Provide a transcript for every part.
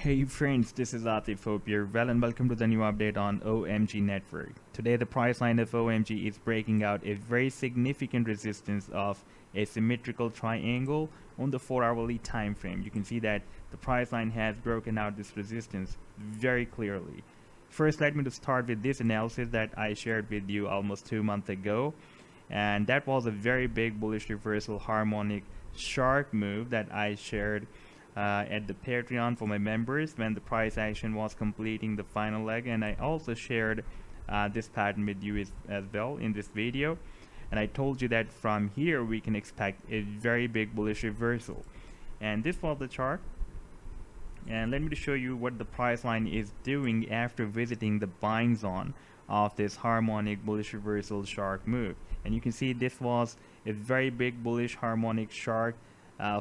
Hey friends, this is Atif. Hope you're well and welcome to the new update on OMG network. Today the price line of OMG is breaking out a very significant resistance of a symmetrical triangle on the 4-hourly time frame. You can see that the price line has broken out this resistance very clearly. First, let me just start with this analysis that I shared with you almost 2 months ago, and that was a very big bullish reversal harmonic shark move that I shared at the Patreon for my members when the price action was completing the final leg, and I also shared this pattern with you as well in this video, and I told you that from here we can expect a very big bullish reversal. And this was the chart, and let me just show you what the price line is doing after visiting the buying zone of this harmonic bullish reversal shark move. And you can see this was a very big bullish harmonic shark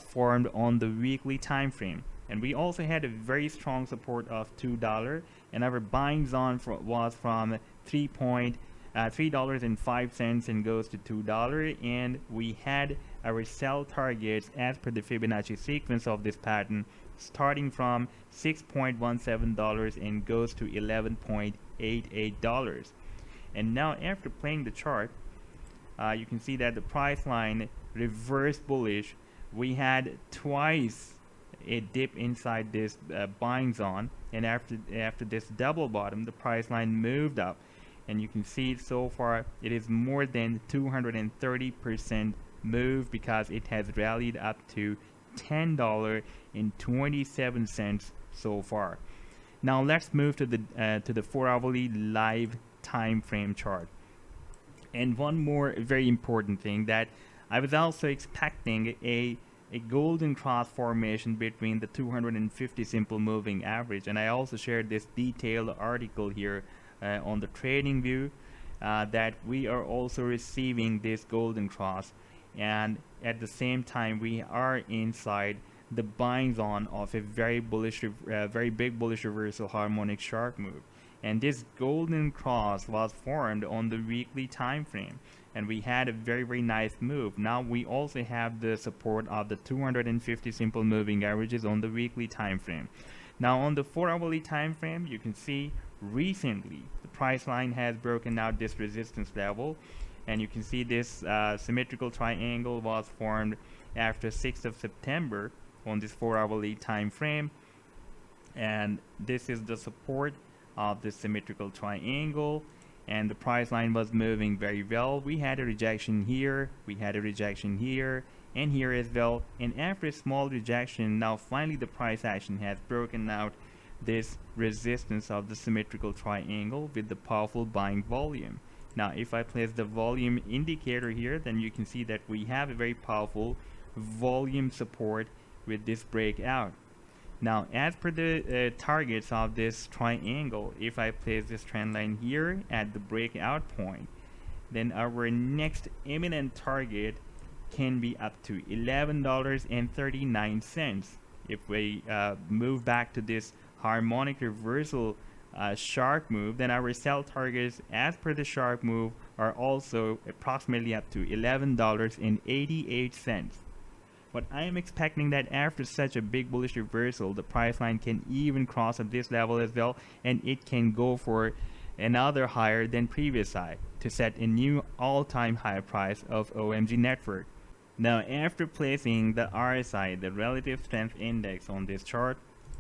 formed on the weekly time frame, and we also had a very strong support of $2, and our buying zone was from $3.05 and goes to $2, and we had our sell targets as per the Fibonacci sequence of this pattern starting from $6.17 and goes to $11.88. And now after playing the chart, you can see that the price line reversed bullish. We had twice a dip inside this buying zone, and after this double bottom, the price line moved up, and you can see so far it is more than 230% move because it has rallied up to $10.27 so far. Now let's move to the 4-hourly live time frame chart. And one more very important thing, that I was also expecting a golden cross formation between the 250 simple moving average, and I also shared this detailed article here on the TradingView that we are also receiving this golden cross, and at the same time we are inside the buying zone of a very big bullish reversal harmonic shark move. And this golden cross was formed on the weekly time frame, and we had a very nice move. Now we also have the support of the 250 simple moving averages on the weekly time frame. Now on the 4-hourly time frame, you can see recently the price line has broken out this resistance level, and you can see this symmetrical triangle was formed after 6th of September on this 4-hourly time frame, and this is the support of this symmetrical triangle, and the price line was moving very well. We had a rejection here, we had a rejection here, and here as well, and after a small rejection, now finally the price action has broken out this resistance of the symmetrical triangle with the powerful buying volume. Now if I place the volume indicator here, then you can see that we have a very powerful volume support with this breakout. Now as per the targets of this triangle, if I place this trend line here at the breakout point, then our next imminent target can be up to $11.39. If we move back to this harmonic reversal shark move, then our sell targets as per the shark move are also approximately up to $11.88. But I am expecting that after such a big bullish reversal, the price line can even cross at this level as well, and it can go for another higher than previous high to set a new all-time high price of OMG network. Now after placing the RSI, the relative strength index, on this chart,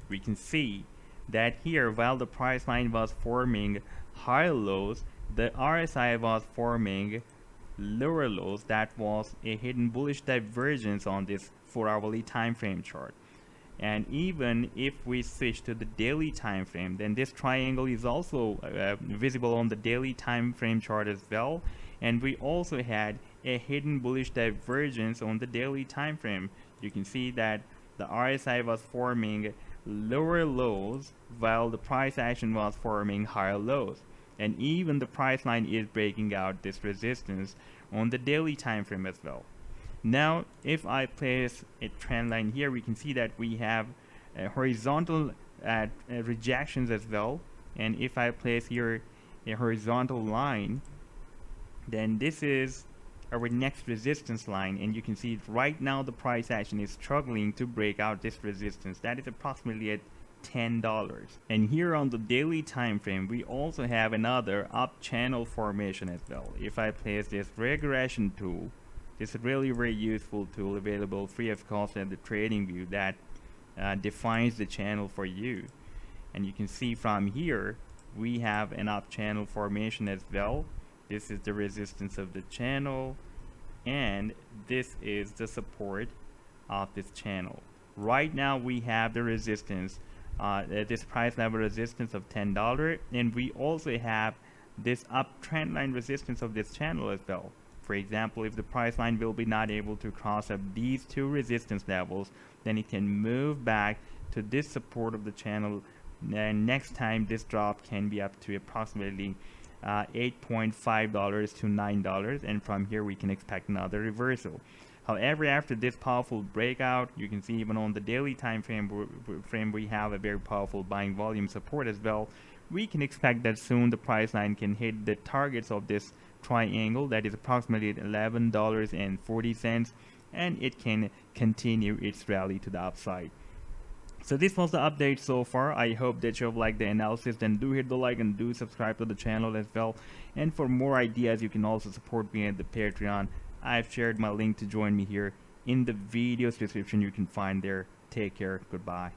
we can see that here, while the price line was forming higher lows, the RSI was forming lower lows. That was a hidden bullish divergence on this 4-hourly time frame chart. And even if we switch to the daily time frame, then this triangle is also visible on the daily time frame chart as well, and we also had a hidden bullish divergence on the daily time frame. You can see that the RSI was forming lower lows while the price action was forming higher lows, and even the price line is breaking out this resistance on the daily time frame as well. Now if I place a trend line here, we can see that we have horizontal rejections as well, and if I place here a horizontal line, then this is our next resistance line, and you can see right now the price action is struggling to break out this resistance. That is approximately at $10. And here on the daily time frame, we also have another up channel formation as well. If I place this regression tool, this is really very useful tool available free of cost at the TradingView that defines the channel for you. And you can see from here we have an up channel formation as well. This is the resistance of the channel, and this is the support of this channel. Right now we have the resistance, this price level resistance of $10, and we also have this uptrend line resistance of this channel as well. For example, if the price line will be not able to cross up these two resistance levels, then it can move back to this support of the channel, and next time this drop can be up to approximately $8.5 to $9, and from here we can expect another reversal. However, after this powerful breakout, you can see even on the daily time frame we have a very powerful buying volume support as well. We can expect that soon the price line can hit the targets of this triangle, that is approximately $11.40, and it can continue its rally to the upside. So this was the update so far. I hope that you have liked the analysis. Then do hit the like and do subscribe to the channel as well. And for more ideas, you can also support me at the Patreon. I've shared my link to join me here in the video's description. You can find there. Take care. Goodbye.